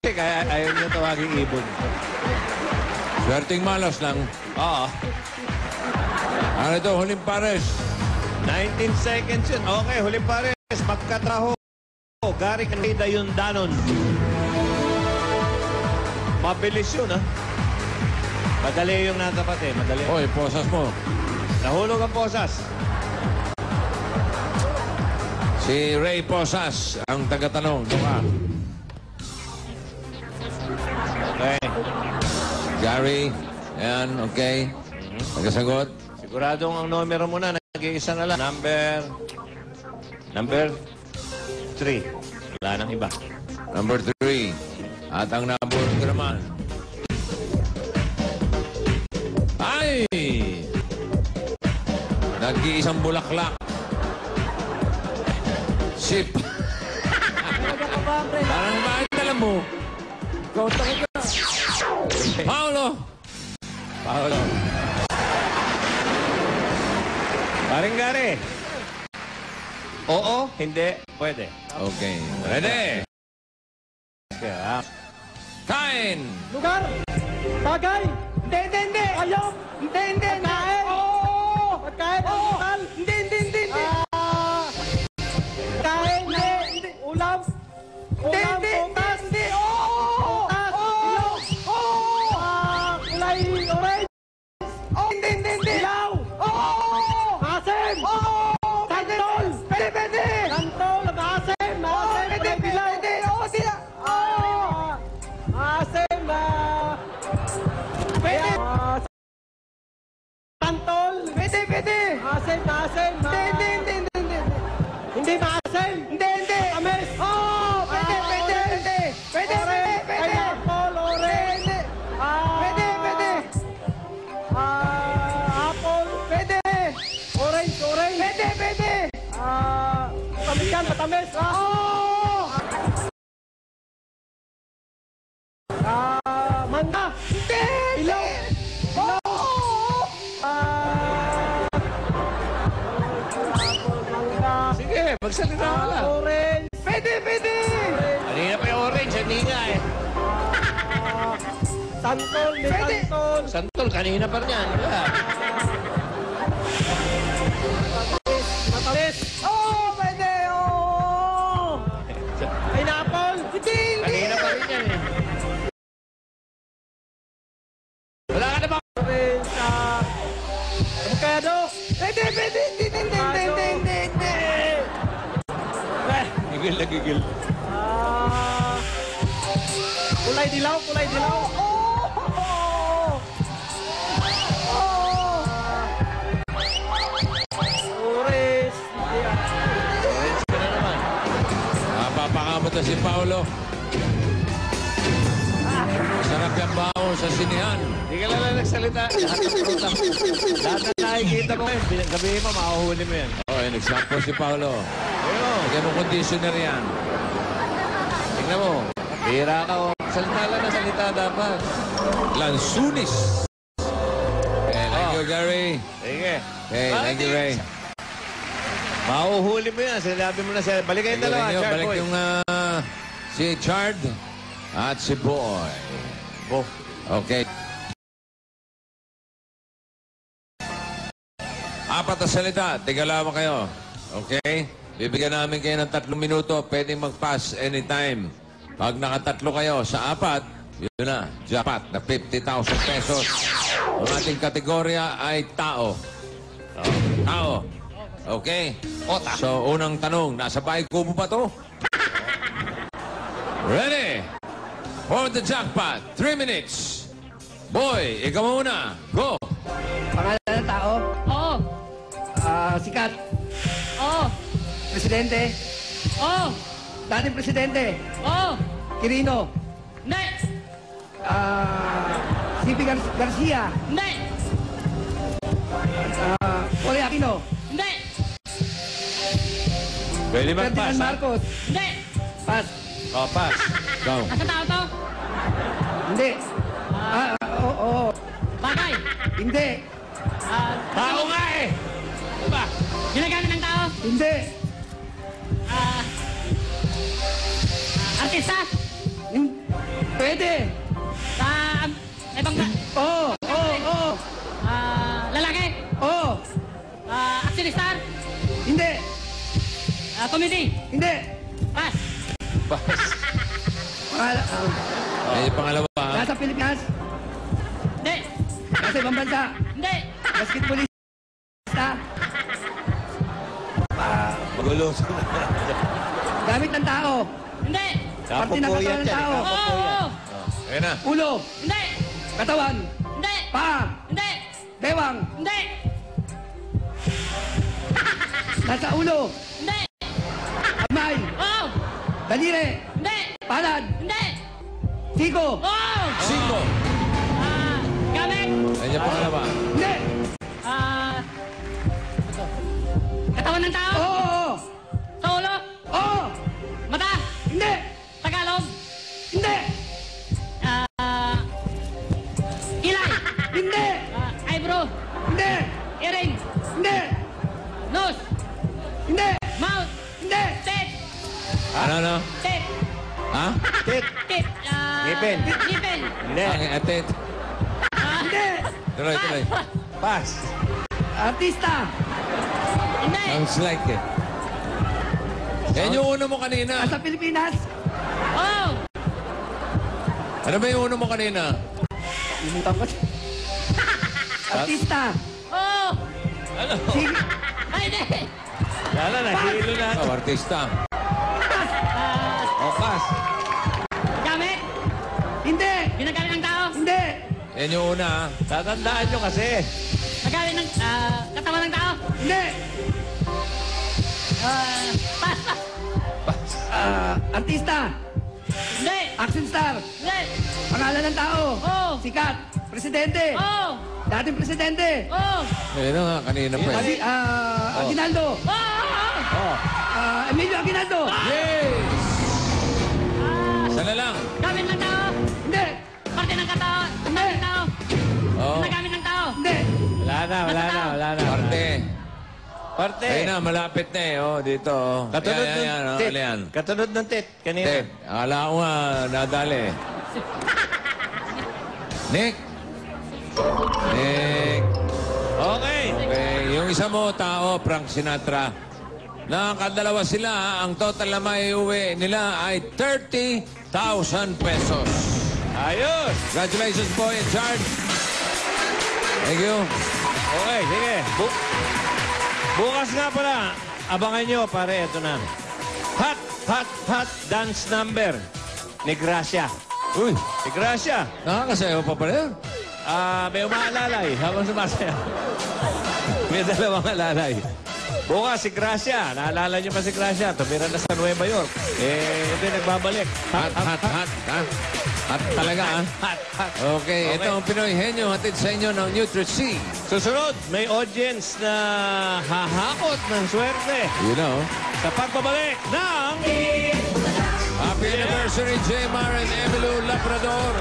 kaya ayaw niyo tawaging ibon. Swerteng malas lang. Oo. Ano ito? Huling pares. 19 seconds yun. Okay, huling pares. Magkatraho. Gary Caneda yung Danon. Mabilis yun, ha? Madali yung natapat, eh. Madali. Oy, posas mo. Nahulog ang posas. Si Ray Posas, ang tagatanong. Doka. Okay. Gary. Ayan, okay. Nagkasagot. Siguradong ang numero mo na. Nag-iisa na lang. Number 3. Wala nang iba. Number 3. At ang number ko naman. Ay! Nag-iisang bulaklak. Sip. Parang bakit alam mo? Ikaw talaga. Paolo! Paring Gary. Oo, hindi, pwede. Okay. Ready? Kaya, Kain! Lugar! Bagay! Hindi! Ayaw! Hindi! Pagkain! Oo! Pagkain! Lokal! Hindi! Kain! Hindi! Ulam! Hindi! Butas! Oo! Butas! Ilaw! Oo! Kulay orange! Hindi! Ilaw! Oo! Asim! Oo! Santol! Pwede! Santol! Asim! Pwede! Oo! Sila! Oo! Asim! Pwede! Santol! Pwede! Asim! Hindi maasim! Hindi! Ames! Oo! Pwede! Apple! Orange! Pwede! Apple! Pwede! Orange! Pwede! Matamis yan! Matamis! Oo! Mangga! Hindi! Ilaw! Oo! Mangga! sige, magsalita ka lang. Orange! Pwede! Kanina pa yung orange, hindi nga eh. Santol! May santol! Santol, kanina pa rin yan. Wala. Matamis! Oo! Pwede! Oo! Pineapple! Hindi! Kanina pa rin yan eh. Wala ka na ba? Orange! Avocado! Pwede! Hindi! Gigil. Kulay dilaw! Orange! Orange ka na naman. Papakamot na si Paolo. Masarap yung bao sa sinihan. Hindi ka lang nagsalita. Lahat na nakikita mo ngayon, sabihin mo, mahuhuli mo yan. Okay, nagsampo si Paolo. Ayun. Lagyan mo conditioner yan. Tingnan mo. Bira ka o. Salita lang na salita dapat. Lansunis. Okay, thank you, Gary. Sige. Okay, thank you, Ray. Mahuhuli mo yan. Sinabi mo na siya. Balik kayong dalawa, Chard Balik Boy. yung si Chard at si Boy. Oh. Okay. Apat na salita. Tiga lamang kayo. Okay? Bibigyan namin kayo ng 3 minuto. Pwedeng mag-pass anytime. Pag nakatatlo kayo sa apat, yun na, jackpot na 50,000 pesos. Ang ating kategorya ay tao. Tao. Okay? Ota. So, unang tanong, nasa bahay kubo ba to? Ready? For the jackpot, 3 minutes. Boy, ikaw muna. Go! Pangalan ng tao? Oo. Sikat. Oo. Presidente. Oo. Dating presidente. Oo. Quirino. Hindi. C.P. Garcia. Hindi. Cory Aquino. Hindi. Pwede Ferdinand mag-pass, ha? Marcos. Hindi. Pass. Oh, pass. Go. Nasa tao to? Hindi. Oo. Bagay. Hindi. Tao nga eh! Diba? Ginagamit ng tao? Hindi. Artista? Pwede. Sa ibang Oo, oo, oo. lalaki. Oo. Action star. Hindi. Comedy. Hindi. Pass. Yung pangalawa, ha? Nasa Pilipinas. Hindi. Nasa ibang bansa. Hindi. Basketballista. Magulo. Gamit ng tao. Hindi. Parte ng katawan ng tao. Oo. Ayan na. Ulo. Hindi. Katawan. Hindi. Paa. Hindi. Bewang. Hindi. Nasa ulo. Hindi. Kamay. Oo. Daliri. Hindi. Palad. Hindi. Siko. Oo. 5. Gamit. Ayan yung pangalawa. Hindi. Katawan ng tao. Oo. Sa ulo. Oo. Mata. Hindi. Tagalog. Hindi. Kilay. Hindi. Eyebrow. Hindi. Earring. Hindi. Nose. Hindi. Mouth. Hindi. Teeth. Ano? Teeth. Ha? Tit. Teeth. Ngipin. Ngipin. Hindi. Ang atit. Hindi. Tuloy, tuloy. Pass. Artista. Hindi. Ang like eh. Yan yung uno mo kanina. Nasa Pilipinas. Oo. Ano ba yung uno mo kanina? Limutan ko. Artista. Oo. Sige. Ay, hindi. Lala na, hilo na. Oh, artista. O, pass. Gamit. Hindi. Ginagamit ng tao. Hindi. Yan yung una, ha? Tatandaan nyo kasi. Nagamit ng katawan ng tao. Hindi. Pass. Pass. Artista. Hindi. Action star. Hindi. Pangalan ng tao. Oo. Sikat. Presidente. Oo. Dating presidente. Oo. Ayun na nga, kanina pa eh. Aguinaldo. Oo. Emilio Aguinaldo. Yes! Sana lang. Gamit ng tao. Hindi. Parte ng katawan. Hindi. Ng tao. Oh. Nagamit ng tao. Hindi. Wala na. Parte. Parte. Ayun na, malapit na eh. Oh, dito. Oh. Katunod Yan, ng yan, oh. tit. Ano yan? Katunod ng tit. Kanina. Ted, akala ko nga, nadali. Nick. Nick. Okay. Okay, yung isa mo, tao, Frank Sinatra. Nakakadalawa sila, ha? Ang total na maiuwi nila ay 30,000 pesos. Ayos. Congratulations, boy in charge. Thank you. Okay, sige. Bukas nga pala. Abangan nyo, pare. Ito na. Hot dance number ni Gracia. Uy, Si Gracia. nakakasayaw pa pala yun. May umaalalay habang sumasaya. May dalawang alalay. Bukas si Gracia. Naalala nyo pa si Gracia? Tumira na sa Nueva York. Hindi nagbabalik. Hot, ha? Hot talaga, ha? Hot. Okay, ito ang Pinoy Henyo, hatid sa inyo ng Nutri-C. Susunod, may audience na hahakot ng swerte You know. sa pagbabalik ng... Happy anniversary, J. Mar and Emilu Labrador.